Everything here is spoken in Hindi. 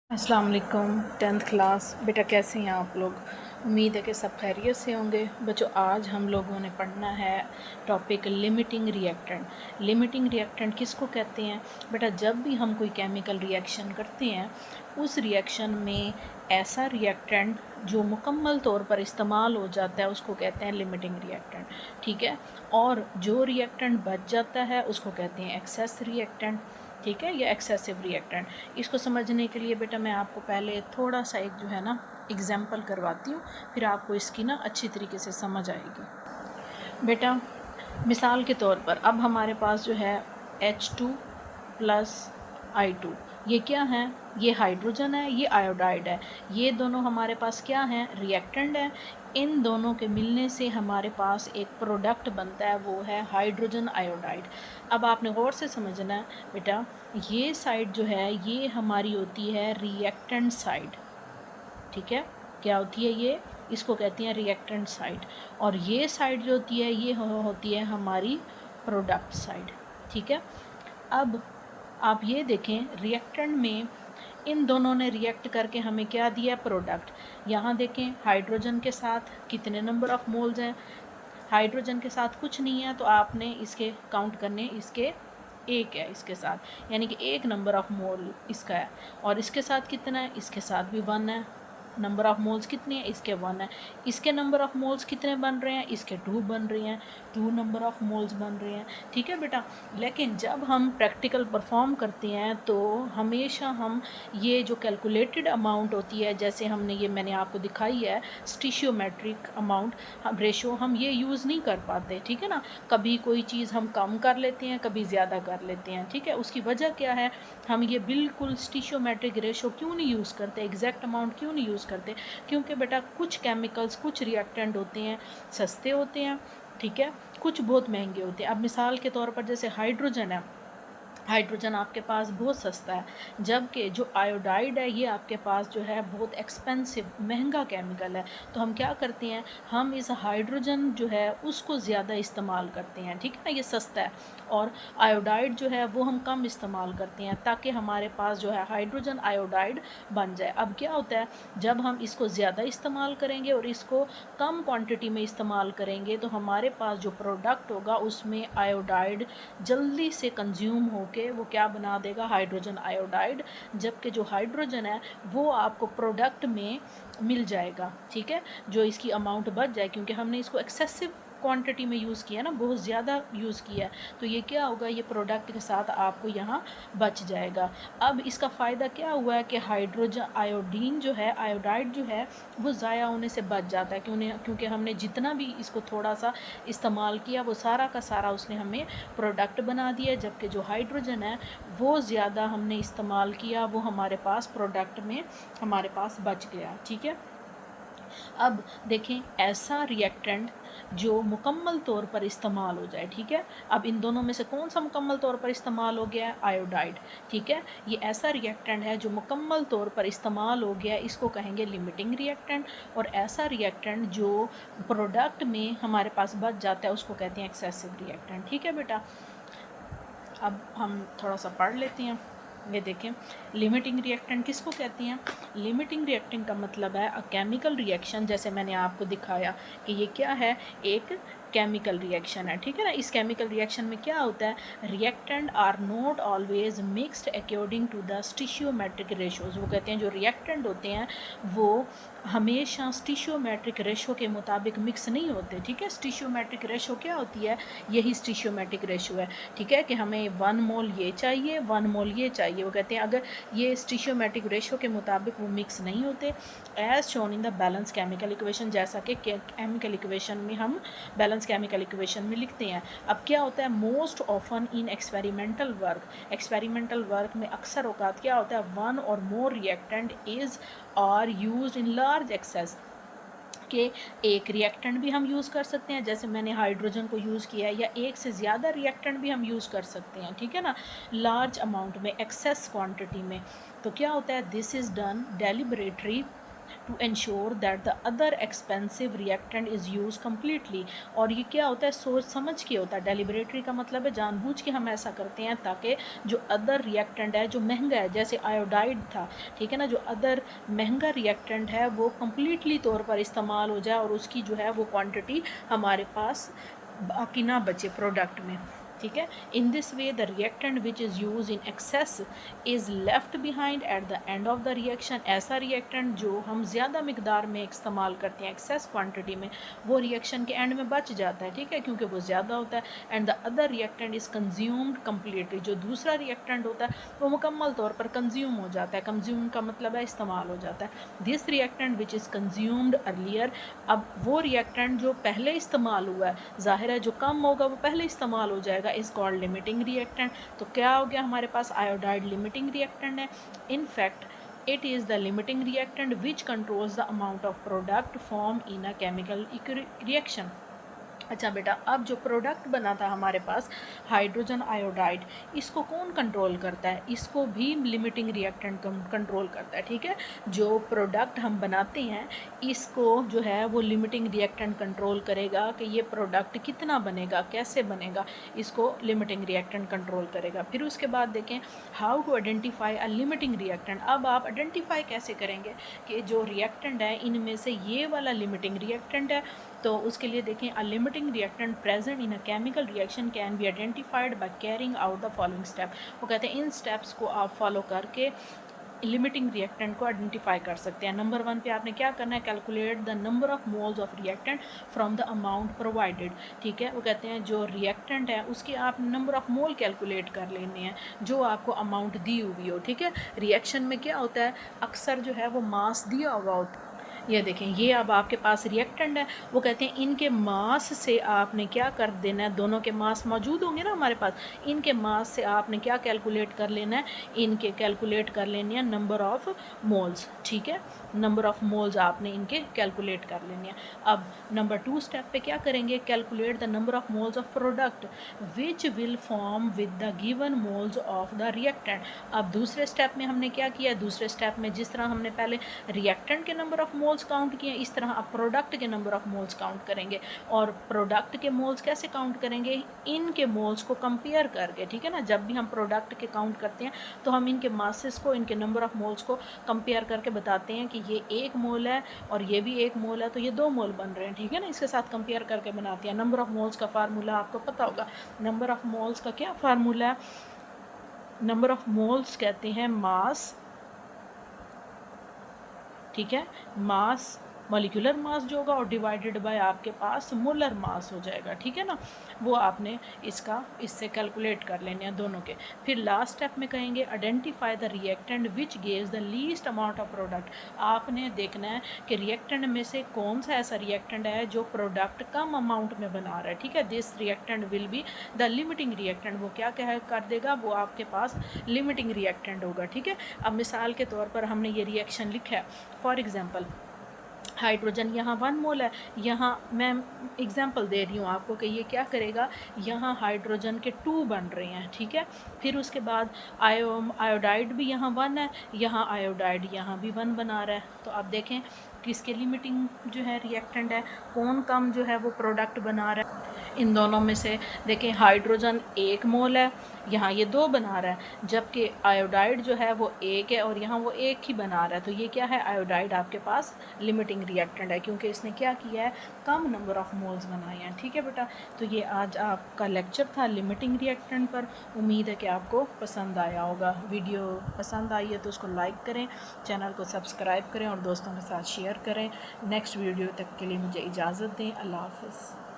अस्सलाम वालेकुम। 10th क्लास बेटा, कैसे हैं आप लोग? उम्मीद है कि सब खैरियत से होंगे। बच्चों, आज हम लोगों ने पढ़ना है topic limiting reactant. Limiting reactant किसको कहते हैं? बेटा, जब भी हम कोई केमिकल रिएक्शन करते हैं, उस रिएक्शन में ऐसा रिएक्टेंट जो मुकम्मल तौर पर इस्तेमाल हो जाता है उसको कहते हैं लिमिटिंग रिएक्टेंट। ठीक है। और जो रिएक्टेंट बच जाता है उसको कहते हैं एक्सेस रिएक्टेंट। ठीक है, या एक्सेसिव रिएक्टेंट। इसको समझने के लिए बेटा मैं आपको पहले थोड़ा सा एक जो है ना एग्जाम्पल करवाती हूँ, फिर आपको इसकी ना अच्छी तरीके से समझ आएगी। बेटा, मिसाल के तौर पर अब हमारे पास जो है H2 प्लस I2, ये क्या है? ये हाइड्रोजन है, ये आयोडाइड है। ये दोनों हमारे पास क्या हैं? रिएक्टेंट है। इन दोनों के मिलने से हमारे पास एक प्रोडक्ट बनता है, वो है हाइड्रोजन आयोडाइड। अब आपने गौर से समझना है बेटा, ये साइड जो है ये हमारी होती है रिएक्टेंट साइड। ठीक है, क्या होती है ये? इसको कहते हैं रिएक्टेंट साइड। और ये साइड जो होती है ये होती है हमारी प्रोडक्ट साइड। ठीक है। अब आप ये देखें, रिएक्टेंट में इन दोनों ने रिएक्ट करके हमें क्या दिया? प्रोडक्ट। यहाँ देखें, हाइड्रोजन के साथ कितने नंबर ऑफ मोल्स हैं? हाइड्रोजन के साथ कुछ नहीं है, तो आपने इसके काउंट करने, इसके एक है इसके साथ, यानी कि एक नंबर ऑफ मोल इसका है। और इसके साथ कितना है? इसके साथ भी 1 है। नंबर ऑफ मोल्स कितने हैं? इसके 1 है। इसके नंबर ऑफ मोल्स कितने बन रहे हैं? इसके 2 बन रहे हैं। 2 नंबर ऑफ मोल्स बन रहे हैं। ठीक है बेटा। लेकिन जब हम प्रैक्टिकल परफॉर्म करते हैं तो हमेशा हम ये जो कैलकुलेटेड अमाउंट होती है, जैसे हमने ये मैंने आपको दिखाई है स्टिशियोमेट्रिक अमाउंट, हम रेशो हम ये यूज़ नहीं कर पाते। ठीक है ना। कभी कोई चीज़ हम कम कर लेते हैं, कभी ज़्यादा कर लेते हैं। ठीक है, उसकी वजह क्या है? हम ये बिल्कुल स्टिशियोमेट्रिक रेशो क्यों नहीं यूज़ करते, एग्जैक्ट अमाउंट क्यों नहीं यूज़ करते? क्योंकि बेटा कुछ केमिकल्स, कुछ रिएक्टेंट होते हैं सस्ते होते हैं। ठीक है, कुछ बहुत महंगे होते हैं। अब मिसाल के तौर पर जैसे हाइड्रोजन है, हाइड्रोजन आपके पास बहुत सस्ता है, जबकि जो आयोडाइड है ये आपके पास जो है बहुत एक्सपेंसिव, महंगा केमिकल है। तो हम क्या करते हैं, हम इस हाइड्रोजन जो है उसको ज़्यादा इस्तेमाल करते हैं। ठीक है ना, ये सस्ता है। और आयोडाइड जो है वो हम कम इस्तेमाल करते हैं, ताकि हमारे पास जो है हाइड्रोजन आयोडाइड बन जाए। अब क्या होता है, जब हम इसको ज़्यादा इस्तेमाल करेंगे और इसको कम क्वांटिटी में इस्तेमाल करेंगे, तो हमारे पास जो प्रोडक्ट होगा उसमें आयोडाइड जल्दी से कंज्यूम होके वो क्या बना देगा? Hydrogen iodide. जबकि जो हाइड्रोजन है वो आपको प्रोडक्ट में मिल जाएगा। ठीक है, जो इसकी अमाउंट बच जाए, क्योंकि हमने इसको एक्सेसिव क्वांटिटी में यूज़ किया ना, बहुत ज़्यादा यूज़ किया है, तो ये क्या होगा? ये प्रोडक्ट के साथ आपको यहाँ बच जाएगा। अब इसका फ़ायदा क्या हुआ है कि हाइड्रोजन आयोडीन जो है, आयोडाइड जो है वो ज़ाया होने से बच जाता है। क्योंकि हमने जितना भी इसको थोड़ा सा इस्तेमाल किया वो सारा का सारा उसने हमें प्रोडक्ट बना दिया। जबकि जो हाइड्रोजन है वो ज़्यादा हमने इस्तेमाल किया, वो हमारे पास प्रोडक्ट में हमारे पास बच गया। ठीक है। अब देखें, ऐसा रिएक्टेंट जो मुकम्मल तौर पर इस्तेमाल हो जाए। ठीक है, अब इन दोनों में से कौन सा मुकम्मल तौर पर इस्तेमाल हो गया है? आयोडाइड। ठीक है, ये ऐसा रिएक्टेंट है जो मुकम्मल तौर पर इस्तेमाल हो गया, इसको कहेंगे लिमिटिंग रिएक्टेंट। और ऐसा रिएक्टेंट जो प्रोडक्ट में हमारे पास बच जाता है उसको कहते हैं एक्सेसिव रिएक्टेंट। ठीक है बेटा, अब हम थोड़ा सा पढ़ लेते हैं। ये देखें, लिमिटिंग रिएक्टेंट किसको कहते हैं? लिमिटिंग रिएक्टेंट का मतलब है अ केमिकल रिएक्शन, जैसे मैंने आपको दिखाया कि ये क्या है, एक केमिकल रिएक्शन है। ठीक है ना। इस केमिकल रिएक्शन में क्या होता है, reactant are not always mixed according to the stoichiometric ratios. वो कहते हैं जो रिएक्टेंट होते हैं वो हमेशा स्टिशियोमेट्रिक रेशो के मुताबिक मिक्स नहीं होते। ठीक है, स्टिशियोमेट्रिक रेशो क्या होती है? यही स्टिशियोमेट्रिक रेशो है। ठीक है, कि हमें 1 मोल ये चाहिए, 1 मोल ये चाहिए। वो कहते हैं अगर ये स्टिशियोमेट्रिक रेशो के मुताबिक वो मिक्स नहीं होते, as shown in the balance chemical equation, जैसा कि केमिकल इक्वेशन में हम बैलेंस केमिकल इक्वेशन में लिखते हैं। अब क्या होता है, most often in experimental work, experimental work में अक्सर औकात क्या होता है, 1 और more reactant is are use in large excess, के एक रिएक्टेंट भी हम यूज़ कर सकते हैं, जैसे मैंने हाइड्रोजन को यूज़ किया है, या एक से ज़्यादा रिएक्टेंट भी हम यूज़ कर सकते हैं। ठीक है ना, लार्ज अमाउंट में, एक्सेस क्वांटिटी में। तो क्या होता है, this is done deliberately to ensure that the other expensive reactant is use completely. और ये क्या होता है, सोच समझ के होता है। डेलिबरेटरी का मतलब है जानबूझ के हम ऐसा करते हैं ताकि जो अदर रिएक्टेंट है जो महंगा है, जैसे आयोडाइड था, ठीक है ना, जो अदर महंगा रिएक्टेंट है वो कम्प्लीटली तौर पर इस्तेमाल हो जाए और उसकी जो है वो क्वांटिटी हमारे पास बाकी ना बचे प्रोडक्ट में, ठीक है। In this way the reactant which is use in excess is left behind at the end of the reaction. ऐसा रिएक्टेंट जो हम ज़्यादा मकदार में इस्तेमाल करते हैं एक्सेस क्वांटिटी में, वो रिएक्शन के एंड में बच जाता है, ठीक है, क्योंकि वो ज़्यादा होता है। And the other reactant is consumed completely. जो दूसरा रिएक्टेंट होता है वो मुकम्मल तौर पर कंज्यूम हो जाता है। कंज्यूम का मतलब है इस्तेमाल हो जाता है। This reactant which is consumed earlier, अब वो रिएक्टेंट जो पहले इस्तेमाल हुआ है, ज़ाहिर है जो कम होगा वो पहले इस्तेमाल हो जाएगा, इज़ कॉल्ड लिमिटिंग रिएक्टेंट। तो क्या हो गया, हमारे पास आयोडाइड लिमिटिंग रिएक्टेंट है। In fact it is the limiting reactant which controls the amount of product form in a chemical reaction. अच्छा बेटा, अब जो प्रोडक्ट बना था हमारे पास हाइड्रोजन आयोडाइड, इसको कौन कंट्रोल करता है? इसको भी लिमिटिंग रिएक्टेंट कंट्रोल करता है, ठीक है। जो प्रोडक्ट हम बनाते हैं इसको जो है वो लिमिटिंग रिएक्टेंट कंट्रोल करेगा कि ये प्रोडक्ट कितना बनेगा, कैसे बनेगा, इसको लिमिटिंग रिएक्टेंट कंट्रोल करेगा। फिर उसके बाद देखें how to identify a limiting reactant. अब आप आइडेंटिफाई कैसे करेंगे कि जो रिएक्टेंट है इनमें से ये वाला लिमिटिंग रिएक्टेंट है। तो उसके लिए देखें, अ limiting reactant present in a chemical reaction can be identified by carrying out the following step. वो कहते हैं इन स्टेप्स को आप फॉलो करके लिमिटिंग रिएक्टेंट को आइडेंटिफाई कर सकते हैं। नंबर 1 पे आपने क्या करना है, calculate the number of moles of reactant from the amount provided, ठीक है। वो कहते हैं जो रिएक्टेंट है उसके आप नंबर ऑफ मोल कैलकुलेट कर लेने हैं जो आपको अमाउंट दी हुई हो, ठीक है। रिएक्शन में क्या होता है, अक्सर जो है वो मास दिया हुआ होता है। ये देखें, ये अब आपके पास रिएक्टेंट है, वो कहते हैं इनके मास से आपने क्या कर देना है, दोनों के मास मौजूद होंगे ना हमारे पास, इनके मास से आपने क्या कैलकुलेट कर लेना है, इनके कैलकुलेट कर लेनी है नंबर ऑफ़ मोल्स, ठीक है। नंबर ऑफ़ मोल्स आपने इनके कैलकुलेट कर लेनी है। अब नंबर 2 स्टेप पे क्या करेंगे, calculate the number of moles of product which will form with the given moles of the reactant. अब दूसरे स्टेप में हमने क्या किया, दूसरे स्टेप में जिस तरह हमने पहले रिएक्टेंट के नंबर ऑफ़ मोल्स काउंट किए, इस तरह आप प्रोडक्ट के नंबर ऑफ़ मोल्स काउंट करेंगे। और प्रोडक्ट के मोल्स कैसे काउंट करेंगे, इनके मोल्स को कंपेयर करके, ठीक है ना। जब भी हम प्रोडक्ट के काउंट करते हैं तो हम इनके मासेस को, इनके नंबर ऑफ़ मोल्स को कंपेयर करके बताते हैं कि ये 1 मोल है और ये भी 1 मोल है, तो ये 2 मोल बन रहे हैं, ठीक है ना। इसके साथ कंपेयर करके बनाते हैं। नंबर ऑफ़ मोल्स का फार्मूला आपको पता होगा। नंबर ऑफ़ मोल्स का क्या फार्मूला है, नंबर ऑफ़ मोल्स कहते हैं मास, ठीक है, मास, मॉलिक्यूलर मास जो होगा और डिवाइडेड बाय आपके पास मोलर मास हो जाएगा, ठीक है ना। वो आपने इसका इससे कैलकुलेट कर लेने हैं दोनों के। फिर लास्ट स्टेप में कहेंगे identify the reactant which gives the least amount of product. आपने देखना है कि रिएक्टेंट में से कौन सा ऐसा रिएक्टेंट है जो प्रोडक्ट कम अमाउंट में बना रहा है, ठीक है। This reactant will be the limiting reactant. वो क्या कर देगा, वो आपके पास लिमिटिंग रिएक्टेंट होगा, ठीक है। अब मिसाल के तौर पर हमने ये रिएक्शन लिखा है, फॉर एग्जांपल हाइड्रोजन यहाँ 1 मोल है, यहाँ मैं एग्जांपल दे रही हूँ आपको कि ये क्या करेगा, यहाँ हाइड्रोजन के 2 बन रहे हैं, ठीक है। फिर उसके बाद आयोडाइड भी यहाँ 1 है, यहाँ आयोडाइड यहाँ भी 1 बना रहा है। तो आप देखें किसके लिमिटिंग जो है रिएक्टेंट है, कौन कम जो है वो प्रोडक्ट बना रहा है। इन दोनों में से देखें हाइड्रोजन 1 मोल है, यहाँ ये 2 बना रहा है, जबकि आयोडाइड जो है वो 1 है और यहाँ वो 1 ही बना रहा है। तो ये क्या है, आयोडाइड आपके पास लिमिटिंग रिएक्टेंट है क्योंकि इसने क्या किया है, कम नंबर ऑफ़ मोल्स बनाए हैं, ठीक है बेटा। तो ये आज आपका लेक्चर था लिमिटिंग रिएक्टेंट पर। उम्मीद है कि आपको पसंद आया होगा। वीडियो पसंद आई है तो उसको लाइक करें, चैनल को सब्सक्राइब करें और दोस्तों के साथ शेयर करें। नेक्स्ट वीडियो तक के लिए मुझे इजाज़त दें। अल्लाह हाफ़िज़।